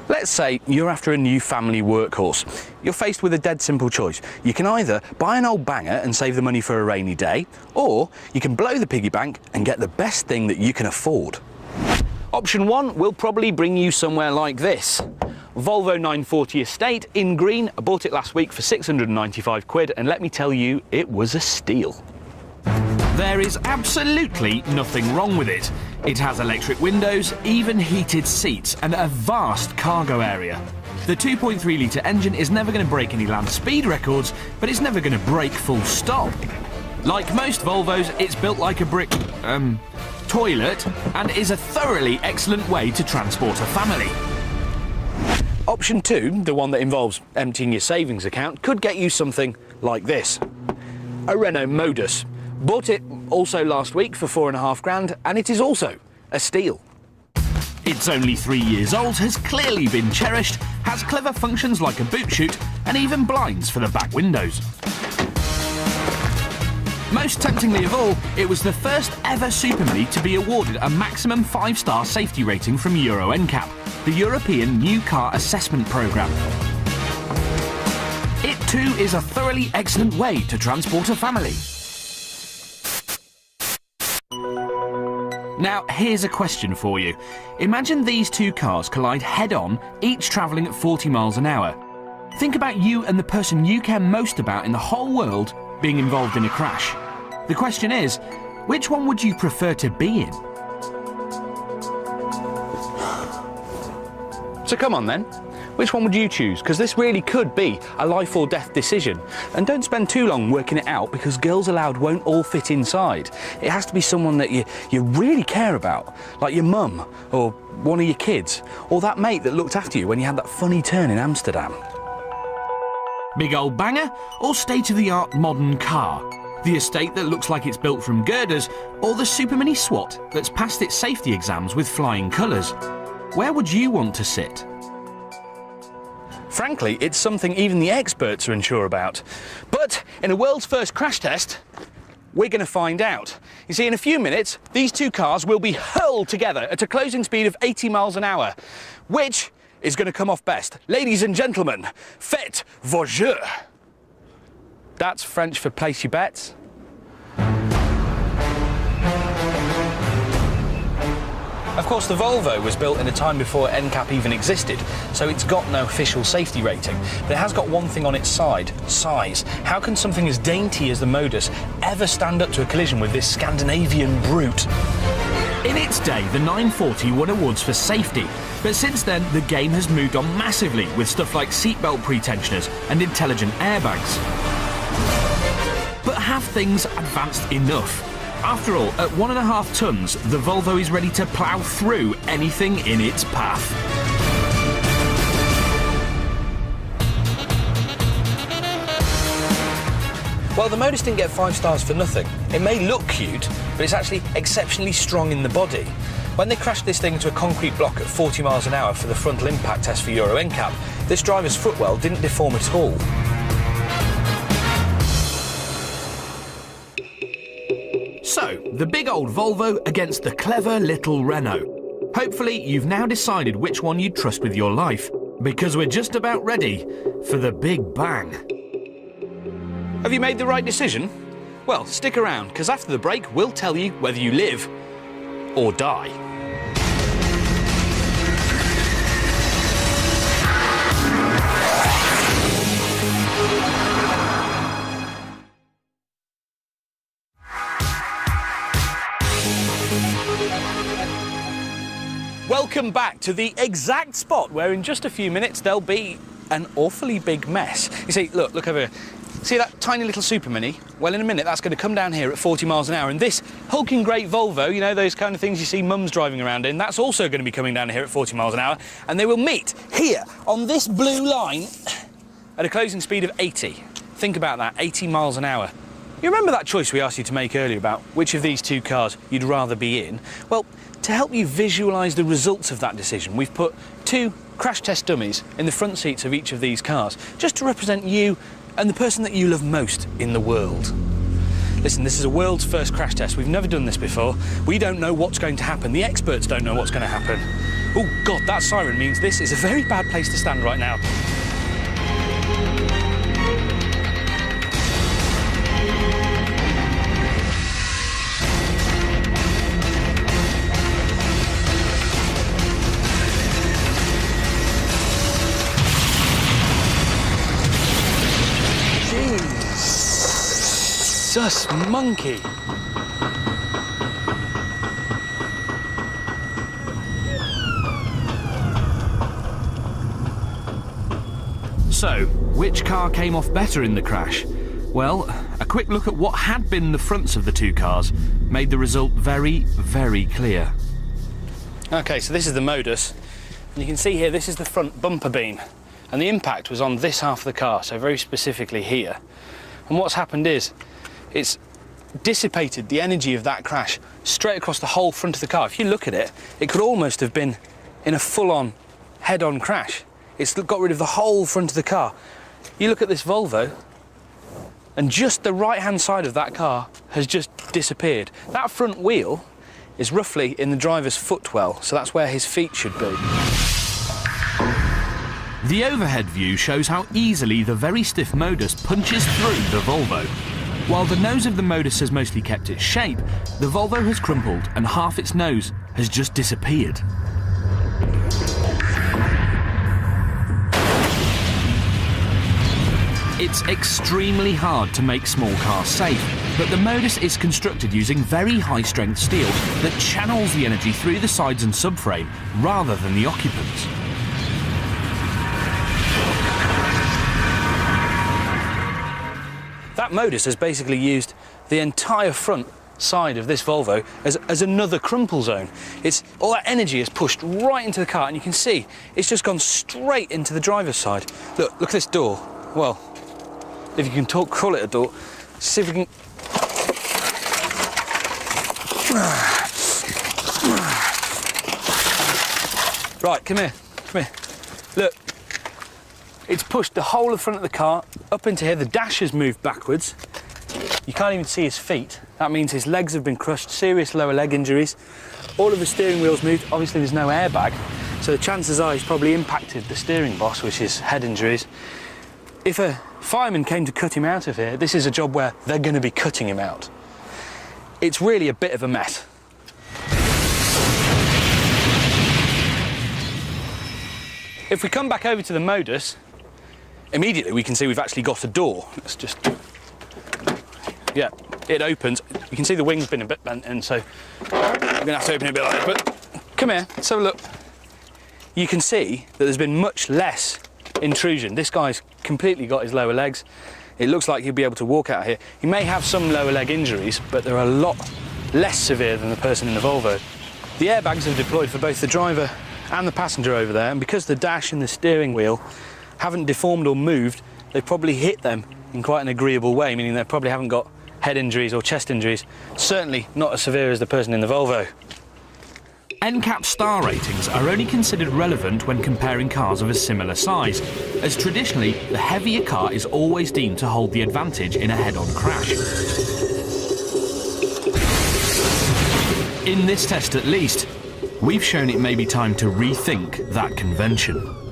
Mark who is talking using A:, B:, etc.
A: Let's say you're after a new family workhorse. You're faced with a dead simple choice. You can either buy an old banger and save the money for a rainy day, or you can blow the piggy bank and get the best thing that you can afford. Option 1 will probably bring you somewhere like this. Volvo 940 Estate in green. I bought it last week for 695 quid, and let me tell you, it was a steal.
B: There is absolutely nothing wrong with it. It has electric windows, even heated seats, and a vast cargo area. The 2.3 litre engine is never going to break any land speed records, but it's never going to break full stop. Like most Volvos, it's built like a brick, toilet, and is a thoroughly excellent way to transport a family.
A: Option 2, the one that involves emptying your savings account, could get you something like this. A Renault Modus. Bought it also last week for £4.5 grand, and it is also a steal.
B: It's only 3 years old, has clearly been cherished, has clever functions like a boot chute, and even blinds for the back windows. Most temptingly of all, it was the first ever Super Mini to be awarded a maximum 5-star safety rating from Euro NCAP, the European New Car Assessment Programme. It too is a thoroughly excellent way to transport a family. Now, here's a question for you. Imagine these two cars collide head-on, each travelling at 40 miles an hour. Think about you and the person you care most about in the whole world being involved in a crash. The question is, which one would you prefer to be in?
A: So come on then, which one would you choose? Because this really could be a life or death decision. And don't spend too long working it out, because Girls Aloud won't all fit inside. It has to be someone that you really care about, like your mum, or one of your kids, or that mate that looked after you when you had that funny turn in Amsterdam.
B: Big old banger, or state-of-the-art modern car? The estate that looks like it's built from girders, or the Super Mini SWAT that's passed its safety exams with flying colours? Where would you want to sit?
A: Frankly, it's something even the experts are unsure about. But in a world's first crash test, we're going to find out. You see, in a few minutes, these two cars will be hurled together at a closing speed of 80 miles an hour. Which is going to come off best? Ladies and gentlemen, faites vos jeux. That's French for place your bets. Of course, the Volvo was built in a time before NCAP even existed, so it's got no official safety rating. But it has got one thing on its side: size. How can something as dainty as the Modus ever stand up to a collision with this Scandinavian brute?
B: In its day, the 940 won awards for safety, but since then the game has moved on massively with stuff like seatbelt pretensioners and intelligent airbags. But have things advanced enough? After all, at 1.5 tons, the Volvo is ready to plough through anything in its path.
A: Well, the Modus didn't get 5 stars for nothing. It may look cute, but it's actually exceptionally strong in the body. When they crashed this thing into a concrete block at 40 miles an hour for the frontal impact test for Euro NCAP, this driver's footwell didn't deform at all.
B: So, the big old Volvo against the clever little Renault. Hopefully, you've now decided which one you'd trust with your life, because we're just about ready for the big bang.
A: Have you made the right decision? Well, stick around, because after the break, we'll tell you whether you live or die. Welcome back to the exact spot where in just a few minutes there'll be an awfully big mess. You see, look over here. See that tiny little Super Mini? Well, in a minute that's going to come down here at 40 miles an hour, and this hulking great Volvo, you know, those kind of things you see mums driving around in, that's also going to be coming down here at 40 miles an hour, and they will meet here on this blue line at a closing speed of 80. Think about that, 80 miles an hour. You remember that choice we asked you to make earlier about which of these two cars you'd rather be in? Well, to help you visualise the results of that decision, we've put 2 crash test dummies in the front seats of each of these cars, just to represent you and the person that you love most in the world. Listen, this is a world's first crash test. We've never done this before. We don't know what's going to happen. The experts don't know what's going to happen. Oh, God, that siren means this is a very bad place to stand right now. Jesus monkey.
B: So, which car came off better in the crash? Well, a quick look at what had been the fronts of the two cars made the result very, very clear.
A: Okay, so this is the Modus, and you can see here this is the front bumper beam, and the impact was on this half of the car, so very specifically here. And what's happened is it's dissipated the energy of that crash straight across the whole front of the car. If you look at it, it could almost have been in a full-on head-on crash. It's got rid of the whole front of the car. You look at this Volvo, and just the right-hand side of that car has just disappeared. That front wheel is roughly in the driver's footwell, so that's where his feet should be.
B: The overhead view shows how easily the very stiff Modus punches through the Volvo. While the nose of the Modus has mostly kept its shape, the Volvo has crumpled and half its nose has just disappeared. It's extremely hard to make small cars safe, but the Modus is constructed using very high-strength steel that channels the energy through the sides and subframe rather than the occupants.
A: That Modus has basically used the entire front side of this Volvo as another crumple zone. All that energy is pushed right into the car, and you can see it's just gone straight into the driver's side. Look at this door. Well, if you can call it a door, see if we can... Right, come here. Look. It's pushed the whole of the front of the car up into here. The dash has moved backwards. You can't even see his feet. That means his legs have been crushed, serious lower leg injuries. All of the steering wheel's moved. Obviously, there's no airbag, so the chances are he's probably impacted the steering boss, which is head injuries. If a fireman came to cut him out of here, this is a job where they're going to be cutting him out. It's really a bit of a mess. If we come back over to the Modus, immediately we can see we've actually got a door. Let's just... Yeah, it opens. You can see the wing's been a bit bent in, so I'm going to have to open it a bit like that. But come here, let's have a look. You can see that there's been much less intrusion. This guy's completely got his lower legs. It looks like he'll be able to walk out here. He may have some lower leg injuries, but they're a lot less severe than the person in the Volvo. The airbags have deployed for both the driver and the passenger over there, and because the dash and the steering wheel haven't deformed or moved, they've probably hit them in quite an agreeable way, meaning they probably haven't got head injuries or chest injuries. Certainly not as severe as the person in the Volvo.
B: NCAP star ratings are only considered relevant when comparing cars of a similar size, as traditionally the heavier car is always deemed to hold the advantage in a head-on crash. In this test at least, we've shown it may be time to rethink that convention.